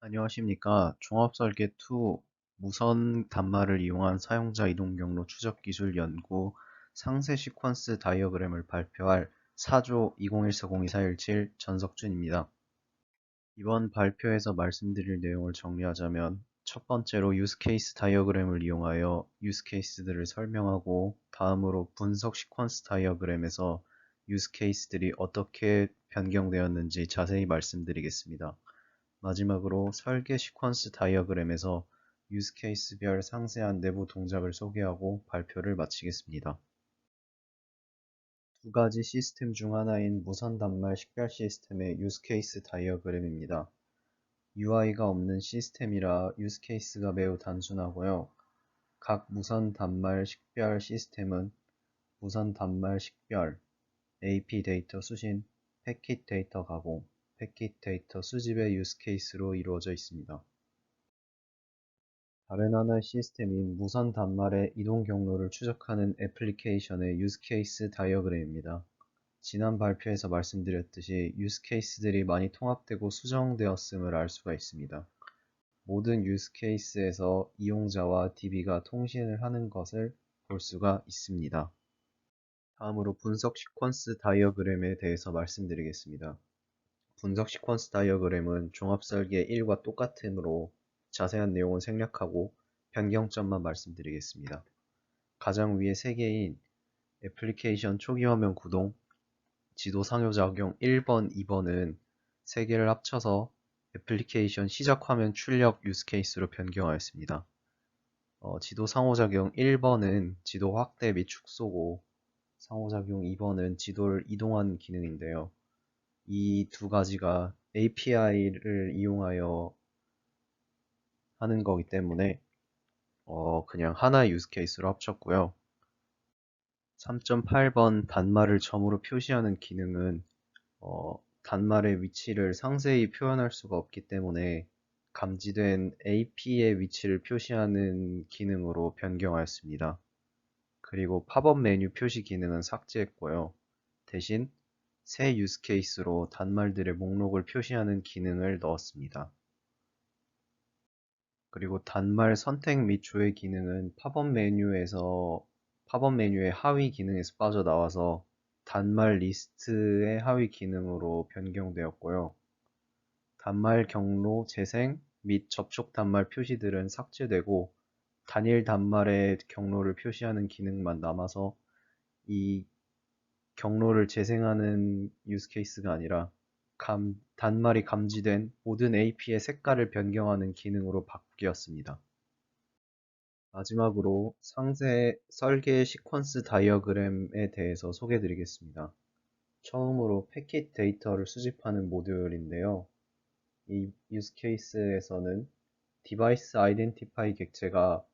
안녕하십니까. 종합설계2 무선 단말을 이용한 사용자 이동 경로 추적 기술 연구 상세 시퀀스 다이어그램을 발표할 4조 2014024117 전석준입니다. 이번 발표에서 말씀드릴 내용을 정리하자면 첫 번째로 유스케이스 다이어그램을 이용하여 유스케이스들을 설명하고, 다음으로 분석 시퀀스 다이어그램에서 유스케이스들이 어떻게 변경되었는지 자세히 말씀드리겠습니다. 마지막으로 설계 시퀀스 다이어그램에서 유스케이스별 상세한 내부 동작을 소개하고 발표를 마치겠습니다. 두 가지 시스템 중 하나인 무선 단말 식별 시스템의 유스케이스 다이어그램입니다. UI가 없는 시스템이라 유스케이스가 매우 단순하고요. 각 무선 단말 식별 시스템은 무선 단말 식별, AP 데이터 수신, 패킷 데이터 가공, 패킷 데이터 수집의 유스케이스로 이루어져 있습니다. 다른 하나의 시스템인 무선 단말의 이동 경로를 추적하는 애플리케이션의 유스케이스 다이어그램입니다. 지난 발표에서 말씀드렸듯이 유스케이스들이 많이 통합되고 수정되었음을 알 수가 있습니다. 모든 유스케이스에서 이용자와 DB가 통신을 하는 것을 볼 수가 있습니다. 다음으로 분석 시퀀스 다이어그램에 대해서 말씀드리겠습니다. 분석 시퀀스 다이어그램은 종합설계 1과 똑같으므로 자세한 내용은 생략하고 변경점만 말씀드리겠습니다. 가장 위에 3개인 애플리케이션 초기 화면 구동, 지도 상호작용 1번, 2번은 3개를 합쳐서 애플리케이션 시작 화면 출력 유스케이스로 변경하였습니다. 지도 상호작용 1번은 지도 확대 및 축소고, 상호작용 2번은 지도를 이동하는 기능인데요. 이 두 가지가 API를 이용하여 하는 거기 때문에 그냥 하나의 유스케이스로 합쳤고요. 3.8번 단말을 점으로 표시하는 기능은 단말의 위치를 상세히 표현할 수가 없기 때문에 감지된 AP의 위치를 표시하는 기능으로 변경하였습니다. 그리고 팝업 메뉴 표시 기능은 삭제했고요. 대신 새 유스케이스로 단말들의 목록을 표시하는 기능을 넣었습니다. 그리고 단말 선택 및 조회 기능은 팝업 메뉴의 하위 기능에서 빠져나와서 단말 리스트의 하위 기능으로 변경되었고요. 단말 경로 재생 및 접촉 단말 표시들은 삭제되고 단일 단말의 경로를 표시하는 기능만 남아서 이 경로를 재생하는 유스케이스가 아니라 단말이 감지된 모든 AP의 색깔을 변경하는 기능으로 바뀌었습니다. 마지막으로 상세 설계 시퀀스 다이어그램에 대해서 소개드리겠습니다. 처음으로 패킷 데이터를 수집하는 모듈인데요. 이 유스케이스에서는 디바이스 아이덴티파이 객체가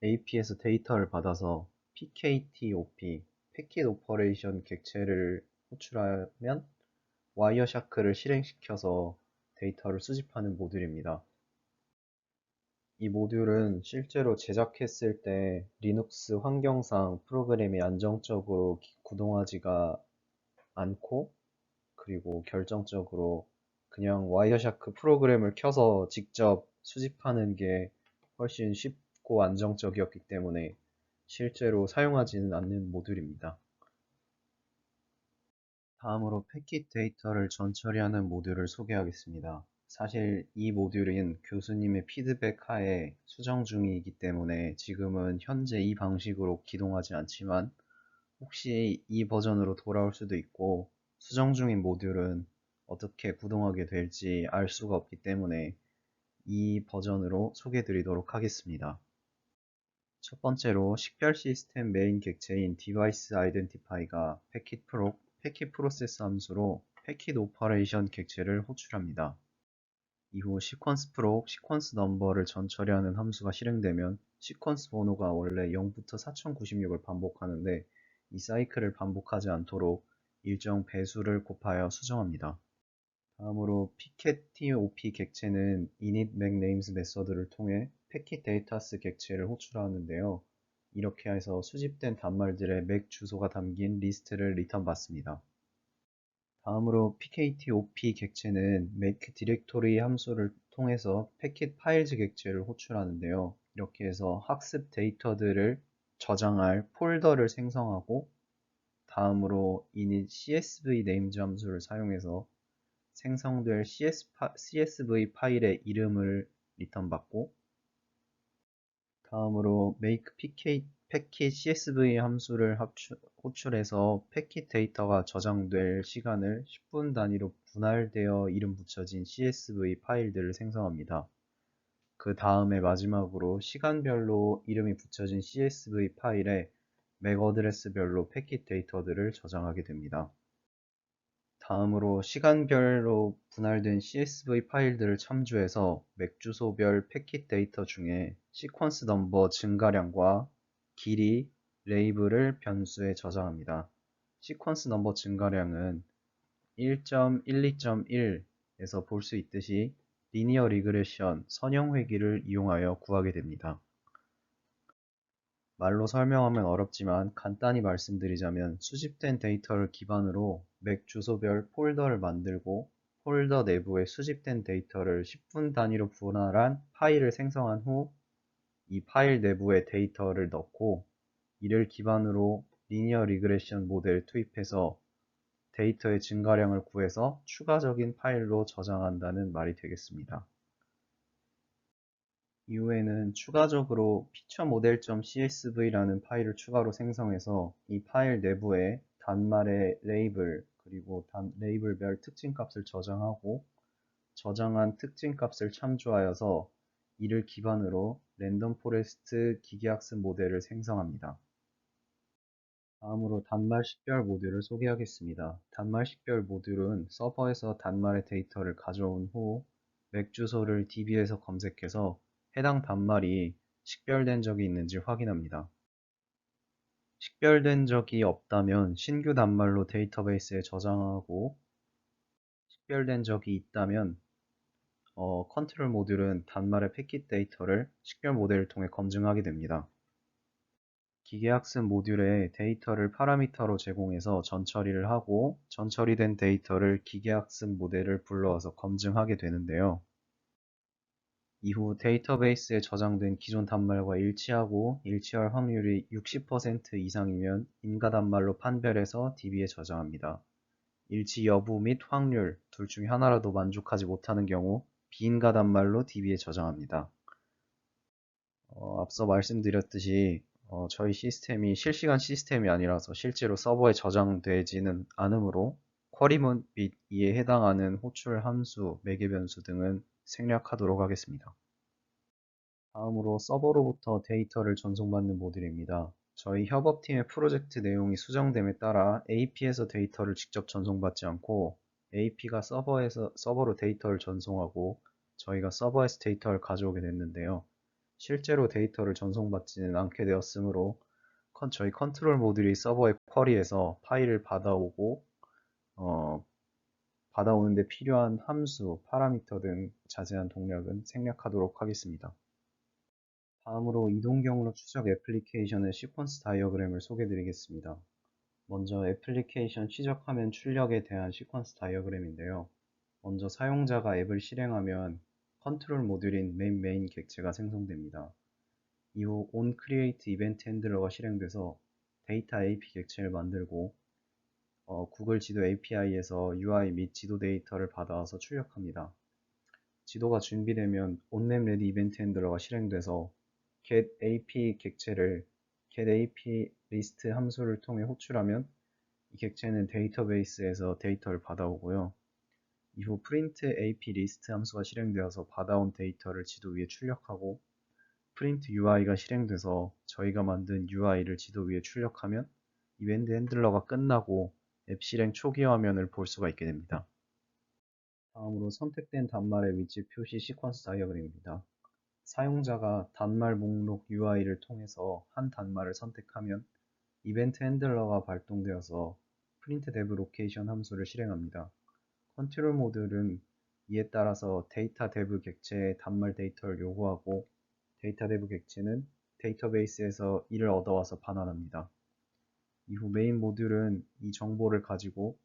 AP에서 데이터를 받아서 PKTOP, 패킷 오퍼레이션 객체를 호출하면 와이어샤크를 실행시켜서 데이터를 수집하는 모듈입니다. 이 모듈은 실제로 제작했을 때 리눅스 환경상 프로그램이 안정적으로 구동하지가 않고, 그리고 결정적으로 그냥 와이어샤크 프로그램을 켜서 직접 수집하는 게 훨씬 쉽고 안정적이었기 때문에 실제로 사용하지는 않는 모듈입니다. 다음으로 패킷 데이터를 전처리하는 모듈을 소개하겠습니다. 사실 이 모듈은 교수님의 피드백 하에 수정 중이기 때문에 지금은 현재 이 방식으로 기동하지 않지만, 혹시 이 버전으로 돌아올 수도 있고 수정 중인 모듈은 어떻게 구동하게 될지 알 수가 없기 때문에 이 버전으로 소개해 드리도록 하겠습니다. 첫 번째로 식별 시스템 메인 객체인 디바이스 아이덴티파이가 패킷 프로세스 함수로 패킷 오퍼레이션 객체를 호출합니다. 이후 시퀀스 프록, 시퀀스 넘버를 전처리하는 함수가 실행되면 시퀀스 번호가 원래 0부터 4096을 반복하는데 이 사이클을 반복하지 않도록 일정 배수를 곱하여 수정합니다. 다음으로 PKTOP 객체는 init_make_names 메서드를 통해 패킷 데이터스 객체를 호출하는데요. 이렇게 해서 수집된 단말들의 맥 주소가 담긴 리스트를 리턴 받습니다. 다음으로 pktop 객체는 make directory 함수를 통해서 packet files 객체를 호출하는데요. 이렇게 해서 학습 데이터들을 저장할 폴더를 생성하고 다음으로 init csv names 함수를 사용해서 생성될 CSV 파일의 이름을 리턴받고 다음으로 make packet csv 함수를 호출해서 패킷 데이터가 저장될 시간을 10분 단위로 분할되어 이름 붙여진 CSV 파일들을 생성합니다. 그 다음에 마지막으로 시간별로 이름이 붙여진 CSV 파일에 맥 어드레스별로 패킷 데이터들을 저장하게 됩니다. 다음으로 시간별로 분할된 CSV 파일들을 참조해서 맥 주소별 패킷 데이터 중에 시퀀스 넘버 증가량과 길이, 레이블을 변수에 저장합니다. 시퀀스 넘버 증가량은 1.12.1에서 볼 수 있듯이 리니어 리그레션 선형 회귀를 이용하여 구하게 됩니다. 말로 설명하면 어렵지만 간단히 말씀드리자면 수집된 데이터를 기반으로 맥 주소별 폴더를 만들고 폴더 내부에 수집된 데이터를 10분 단위로 분할한 파일을 생성한 후 이 파일 내부에 데이터를 넣고 이를 기반으로 리니어 리그레션 모델을 투입해서 데이터의 증가량을 구해서 추가적인 파일로 저장한다는 말이 되겠습니다. 이후에는 추가적으로 featureModel.csv라는 파일을 추가로 생성해서 이 파일 내부에 단말의 레이블 그리고 레이블별 특징값을 저장하고 저장한 특징값을 참조하여서 이를 기반으로 랜덤 포레스트 기계학습 모델을 생성합니다. 다음으로 단말 식별 모듈을 소개하겠습니다. 단말 식별 모듈은 서버에서 단말의 데이터를 가져온 후 맥 주소를 db에서 검색해서 해당 단말이 식별된 적이 있는지 확인합니다. 식별된 적이 없다면 신규 단말로 데이터베이스에 저장하고 식별된 적이 있다면 컨트롤 모듈은 단말의 패킷 데이터를 식별 모델을 통해 검증하게 됩니다. 기계학습 모듈에 데이터를 파라미터로 제공해서 전처리를 하고 전처리된 데이터를 기계학습 모델을 불러와서 검증하게 되는데요. 이후 데이터베이스에 저장된 기존 단말과 일치하고 일치할 확률이 60% 이상이면 인가 단말로 판별해서 DB에 저장합니다. 일치 여부 및 확률 둘 중에 하나라도 만족하지 못하는 경우 비인가 단말로 DB에 저장합니다. 앞서 말씀드렸듯이 저희 시스템이 실시간 시스템이 아니라서 실제로 서버에 저장되지는 않으므로 쿼리문 및 이에 해당하는 호출 함수, 매개 변수 등은 생략하도록 하겠습니다. 다음으로 서버로부터 데이터를 전송받는 모듈입니다. 저희 협업팀의 프로젝트 내용이 수정됨에 따라 AP에서 데이터를 직접 전송받지 않고 AP가 서버로 데이터를 전송하고 저희가 서버에서 데이터를 가져오게 됐는데요. 실제로 데이터를 전송받지는 않게 되었으므로 저희 컨트롤 모듈이 서버의 쿼리에서 파일을 받아오고 받아오는데 필요한 함수, 파라미터 등 자세한 동력은 생략하도록 하겠습니다. 다음으로 이동경로 추적 애플리케이션의 시퀀스 다이어그램을 소개드리겠습니다. 먼저 애플리케이션 시작화면 출력에 대한 시퀀스 다이어그램인데요. 먼저 사용자가 앱을 실행하면 컨트롤 모듈인 main 객체가 생성됩니다. 이후 onCreate 이벤트 핸들러가 실행돼서 데이터 AP 객체를 만들고 구글 지도 API에서 UI 및 지도 데이터를 받아와서 출력합니다. 지도가 준비되면 onMapReady 이벤트 핸들러가 실행돼서 getAP 객체를 getAPList 함수를 통해 호출하면 이 객체는 데이터베이스에서 데이터를 받아오고요. 이후 printAPList 함수가 실행되어서 받아온 데이터를 지도 위에 출력하고 프린트 UI가 실행돼서 저희가 만든 UI를 지도 위에 출력하면 이벤트 핸들러가 끝나고 앱 실행 초기 화면을 볼 수가 있게 됩니다. 다음으로 선택된 단말의 위치 표시 시퀀스 다이어그램입니다. 사용자가 단말 목록 UI를 통해서 한 단말을 선택하면 이벤트 핸들러가 발동되어서 printDev location 함수를 실행합니다. 컨트롤 모듈은 이에 따라서 데이터 데브 객체의 단말 데이터를 요구하고 데이터 데브 객체는 데이터베이스에서 이를 얻어와서 반환합니다. 이후 메인 모듈은 이 정보를 가지고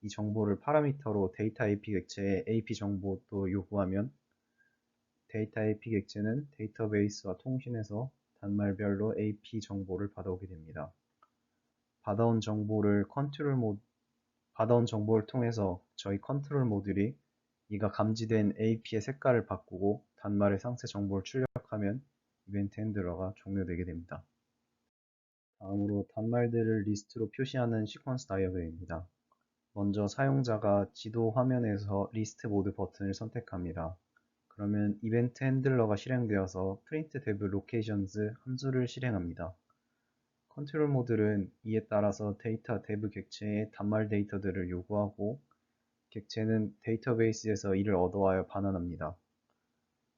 이 정보를 파라미터로 데이터 AP 객체에 AP 정보도 요구하면 데이터 AP 객체는 데이터베이스와 통신해서 단말별로 AP 정보를 받아오게 됩니다. 받아온 정보를 통해서 저희 컨트롤 모듈이 이가 감지된 AP의 색깔을 바꾸고 단말의 상세 정보를 출력하면 이벤트 핸들러가 종료되게 됩니다. 다음으로 단말들을 리스트로 표시하는 시퀀스 다이어그램입니다. 먼저 사용자가 지도 화면에서 리스트 모드 버튼을 선택합니다. 그러면 이벤트 핸들러가 실행되어서 print dev locations 함수를 실행합니다. 컨트롤 모듈은 이에 따라서 데이터 dev 객체에 단말 데이터들을 요구하고 객체는 데이터베이스에서 이를 얻어와야 반환합니다.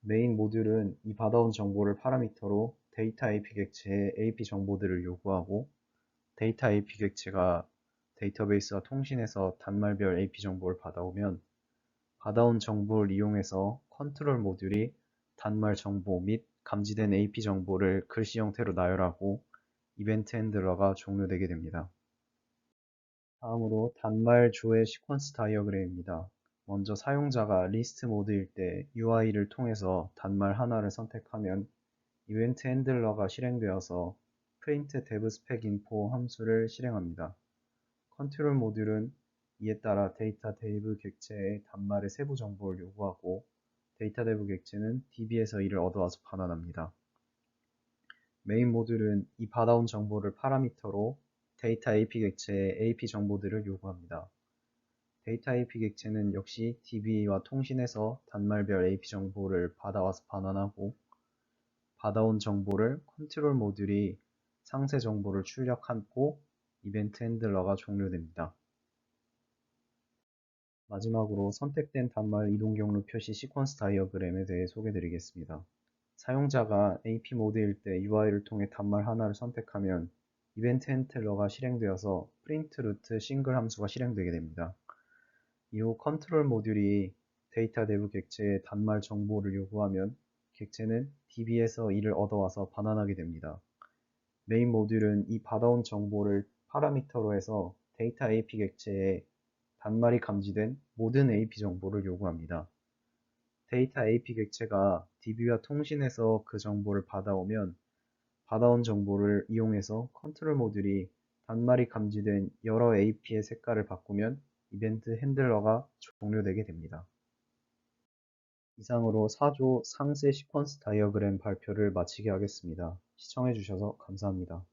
메인 모듈은 이 받아온 정보를 파라미터로 데이터 AP 객체에 AP 정보들을 요구하고 데이터 AP 객체가 데이터베이스와 통신해서 단말별 AP 정보를 받아오면 받아온 정보를 이용해서 컨트롤 모듈이 단말 정보 및 감지된 AP 정보를 글씨 형태로 나열하고 이벤트 핸들러가 종료되게 됩니다. 다음으로 단말 조회 시퀀스 다이어그램입니다. 먼저 사용자가 리스트 모드일 때 UI를 통해서 단말 하나를 선택하면 이벤트 핸들러가 실행되어서 print dev spec info 함수를 실행합니다. 컨트롤 모듈은 이에 따라 데이터 dev 객체에 단말의 세부 정보를 요구하고 데이터 dev 객체는 DB에서 이를 얻어와서 반환합니다. 메인 모듈은 이 받아온 정보를 파라미터로 데이터 AP 객체에 AP 정보들을 요구합니다. 데이터 AP 객체는 역시 DB와 통신해서 단말별 AP 정보를 받아와서 반환하고 받아온 정보를 컨트롤 모듈이 상세 정보를 출력하고 이벤트 핸들러가 종료됩니다. 마지막으로 선택된 단말 이동 경로 표시 시퀀스 다이어그램에 대해 소개드리겠습니다. 사용자가 AP 모드일 때 UI를 통해 단말 하나를 선택하면 이벤트 핸들러가 실행되어서 print root 싱글 함수가 실행되게 됩니다. 이후 컨트롤 모듈이 데이터 dev 객체에 단말 정보를 요구하면 객체는 DB에서 이를 얻어와서 반환하게 됩니다. 메인 모듈은 이 받아온 정보를 파라미터로 해서 데이터 AP 객체에 단말이 감지된 모든 AP 정보를 요구합니다. 데이터 AP 객체가 DB와 통신해서 그 정보를 받아오면 받아온 정보를 이용해서 컨트롤 모듈이 단말이 감지된 여러 AP의 색깔을 바꾸면 이벤트 핸들러가 종료되게 됩니다. 이상으로 4조 상세 시퀀스 다이어그램 발표를 마치게 하겠습니다. 시청해주셔서 감사합니다.